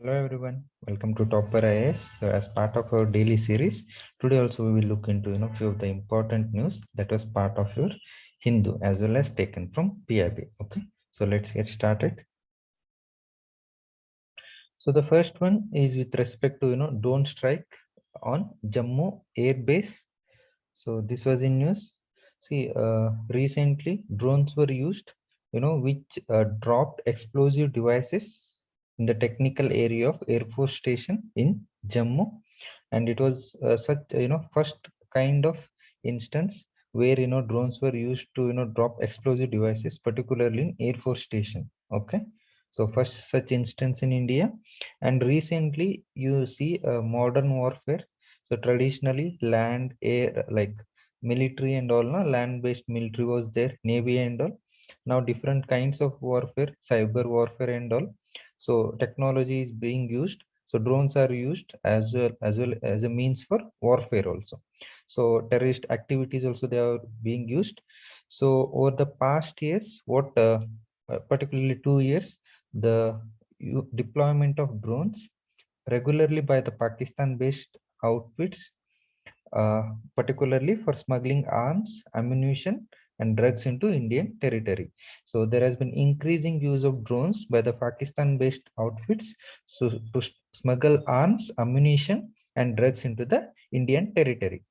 Hello everyone, welcome to Topper IAS. So as part of our daily series, today also we will look into few of the important news that was part of your Hindu as well as taken from PIB. Okay, so let's get started. So the first one is with respect to drone strike on Jammu Air Base. So this was in news. See, recently drones were used, which dropped explosive devices in the technical area of Air Force Station in Jammu, and it was such first kind of instance where drones were used to drop explosive devices, particularly in Air Force Station. Okay, so first such instance in India, and recently you see modern warfare. So traditionally land, air, like military and all, no? Land-based military was there, navy and all. Now different kinds of warfare, cyber warfare and all. So technology is being used. So drones are used as well as a means for warfare also. So terrorist activities also they are being used. So over the past years, what particularly 2 years, the deployment of drones regularly by the Pakistan-based outfits, particularly for smuggling arms, ammunition, and drugs into Indian territory. So there has been increasing use of drones by the Pakistan-based outfits so to smuggle arms, ammunition, and drugs into the Indian territory.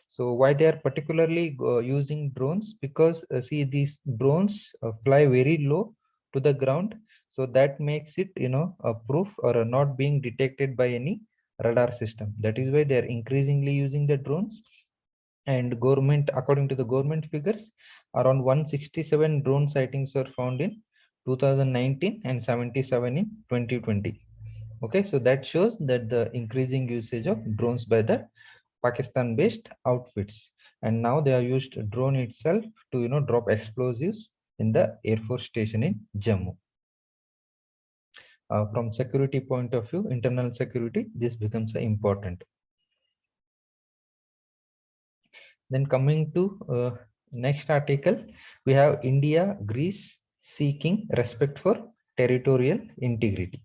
So why they are particularly using drones? Because see, these drones fly very low to the ground, so that makes it a proof or a not being detected by any radar system. That is why they are increasingly using the drones. And government, according to the government figures, around 167 drone sightings were found in 2019 and 77 in 2020. Okay, so that shows that the increasing usage of drones by the Pakistan-based outfits, and now they have used drone itself to drop explosives in the Air Force Station in Jammu. From security point of view, internal security, this becomes important. Then coming to next article, we have India, Greece seeking respect for territorial integrity.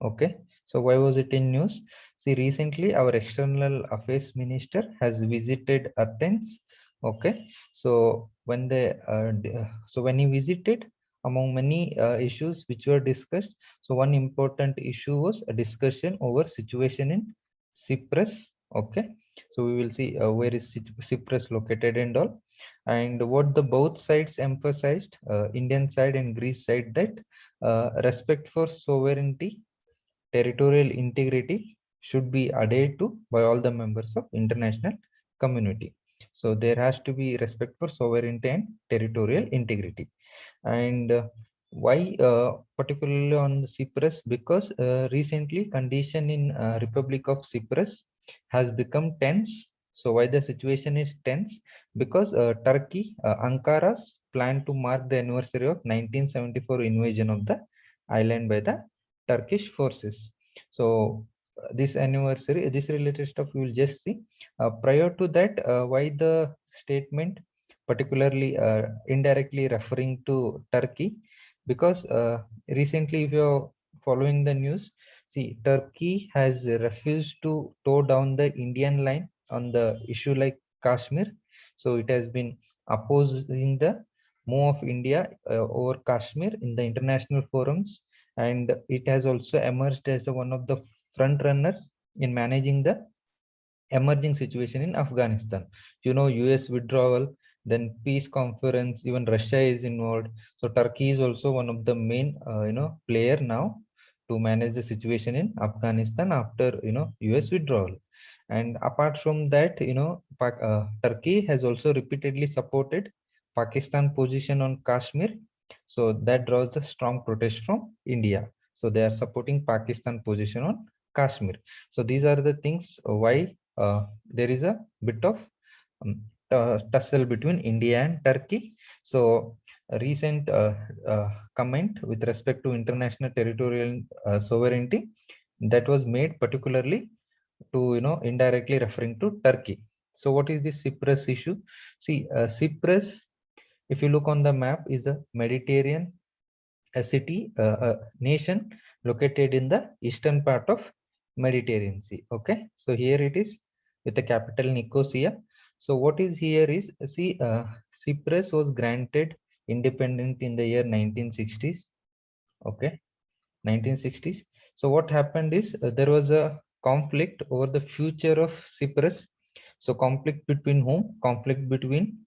Okay, so why was it in news? See, recently our external affairs minister has visited Athens. Okay, so when when he visited, among many issues which were discussed, so one important issue was a discussion over situation in Cyprus. Okay, so we will see where is Cyprus located and all, and what the both sides emphasized, Indian side and Greece side, that respect for sovereignty, territorial integrity should be adhered to by all the members of international community. So there has to be respect for sovereignty and territorial integrity. And why particularly on the Cyprus? Because recently condition in Republic of Cyprus has become tense. So why the situation is tense? Because Turkey, Ankara's plan to mark the anniversary of 1974 invasion of the island by the Turkish forces. So this anniversary, this related stuff we will just see. Prior to that, why the statement particularly indirectly referring to Turkey? Because recently, if you're following the news, see, Turkey has refused to toe down the Indian line on the issue like Kashmir. So it has been opposing the move of India over Kashmir in the international forums, and it has also emerged as one of the front runners in managing the emerging situation in Afghanistan. US withdrawal, then peace conference, even Russia is involved. So Turkey is also one of the main player now to manage the situation in Afghanistan after US withdrawal. And apart from that, Turkey has also repeatedly supported Pakistan position on Kashmir. So that draws the strong protest from India. So they are supporting Pakistan position on Kashmir. So these are the things why there is a bit of tussle between India and Turkey. So a recent comment with respect to international territorial sovereignty that was made particularly to indirectly referring to Turkey. So what is this Cyprus issue? See, Cyprus, if you look on the map, is a Mediterranean a city, a nation located in the eastern part of Mediterranean Sea. Okay, so here it is with the capital Nicosia. So what is here is, see, Cyprus was granted independent in the year 1960s. Okay, 1960s. So what happened is, there was a conflict over the future of Cyprus. So conflict between whom? Conflict between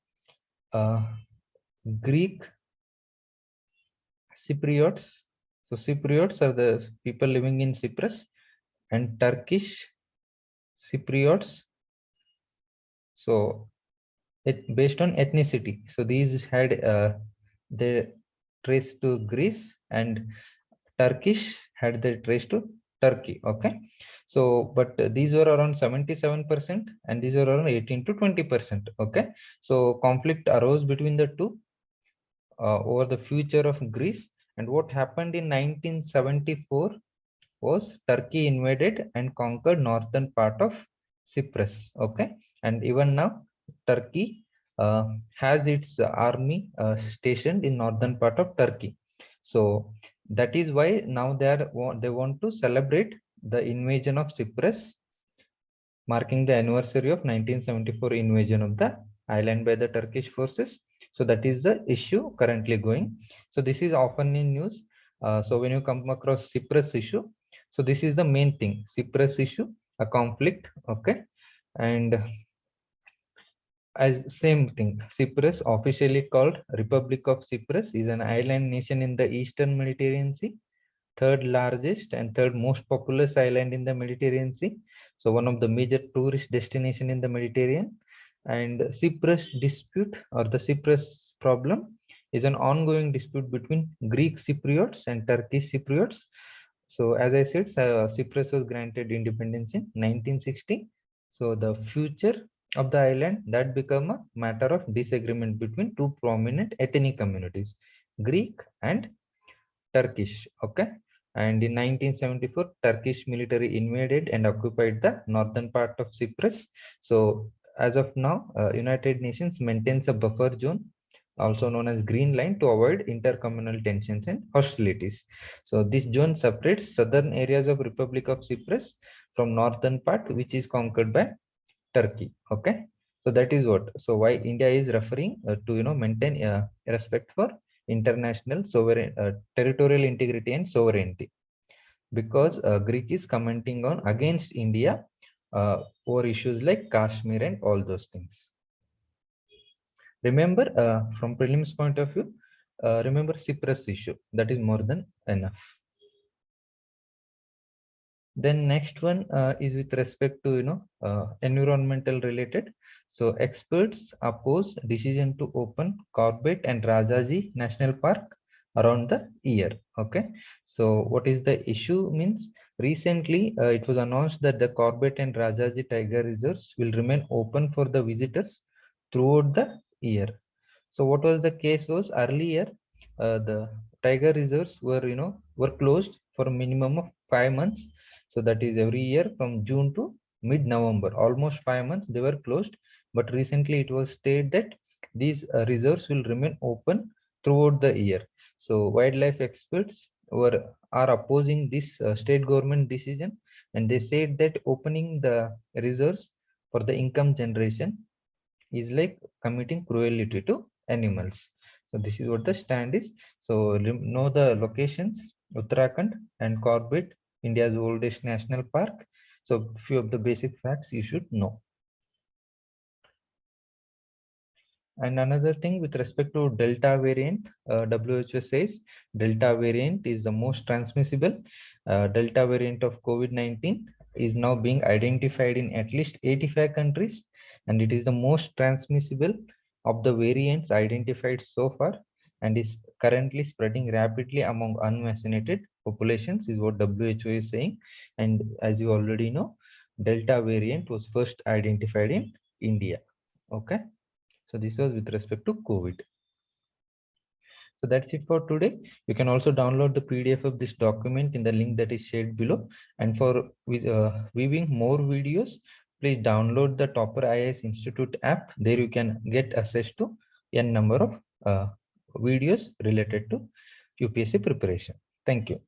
Greek Cypriots. So Cypriots are the people living in Cyprus, and Turkish Cypriots. So based on ethnicity. So these had the trace to Greece, and Turkish had the trace to Turkey. Okay, so but these were around 77% and these were around 18 to 20%. Okay, so conflict arose between the two over the future of Greece. And what happened in 1974 was Turkey invaded and conquered northern part of Cyprus. Okay, and even now Turkey has its army stationed in northern part of Turkey. So that is why now they want to celebrate the invasion of Cyprus, marking the anniversary of 1974 invasion of the island by the Turkish forces. So that is the issue currently going. So this is often in news. So when you come across Cyprus issue, so this is the main thing: Cyprus issue, a conflict. Okay, and as same thing, Cyprus, officially called Republic of Cyprus, is an island nation in the eastern Mediterranean Sea, third largest and third most populous island in the Mediterranean Sea. So one of the major tourist destination in the Mediterranean. And Cyprus dispute, or the Cyprus problem, is an ongoing dispute between Greek Cypriots and Turkish Cypriots. So as I said, Cyprus was granted independence in 1960. So the future of the island, that become a matter of disagreement between two prominent ethnic communities, Greek and Turkish. Okay, and in 1974 Turkish military invaded and occupied the northern part of Cyprus. So as of now, United Nations maintains a buffer zone, also known as green line, to avoid intercommunal tensions and hostilities. So this zone separates southern areas of Republic of Cyprus from northern part, which is conquered by Turkey. Okay, so that is what. So why India is referring to maintain respect for international sovereign territorial integrity and sovereignty, because Greek is commenting on against India over issues like Kashmir and all those things. Remember, from prelims point of view, remember Cyprus issue. That is more than enough. Then next one is with respect to environmental related. So experts oppose decision to open Corbett and Rajaji National Park around the year. Okay, so what is the issue means? Recently it was announced that the Corbett and Rajaji tiger reserves will remain open for the visitors throughout the year. So what was the case was, earlier the tiger reserves were closed for a minimum of 5 months. So that is every year from June to mid-November, almost 5 months they were closed. But recently it was stated that these reserves will remain open throughout the year. So wildlife experts are opposing this state government decision, and they said that opening the reserves for the income generation is like committing cruelty to animals. So this is what the stand is. So know the locations: Uttarakhand and Corbett, India's oldest national park. So few of the basic facts you should know. And another thing with respect to Delta variant, WHO says Delta variant is the most transmissible. Delta variant of COVID-19 is now being identified in at least 85 countries, and it is the most transmissible of the variants identified so far, and is currently spreading rapidly among unvaccinated populations, is what WHO is saying. And as you already know, Delta variant was first identified in India. Okay, so this was with respect to COVID. So that's it for today. You can also download the PDF of this document in the link that is shared below. And for viewing more videos, please download the Topper IAS Institute app. There you can get access to n number of videos related to UPSC preparation. Thank you.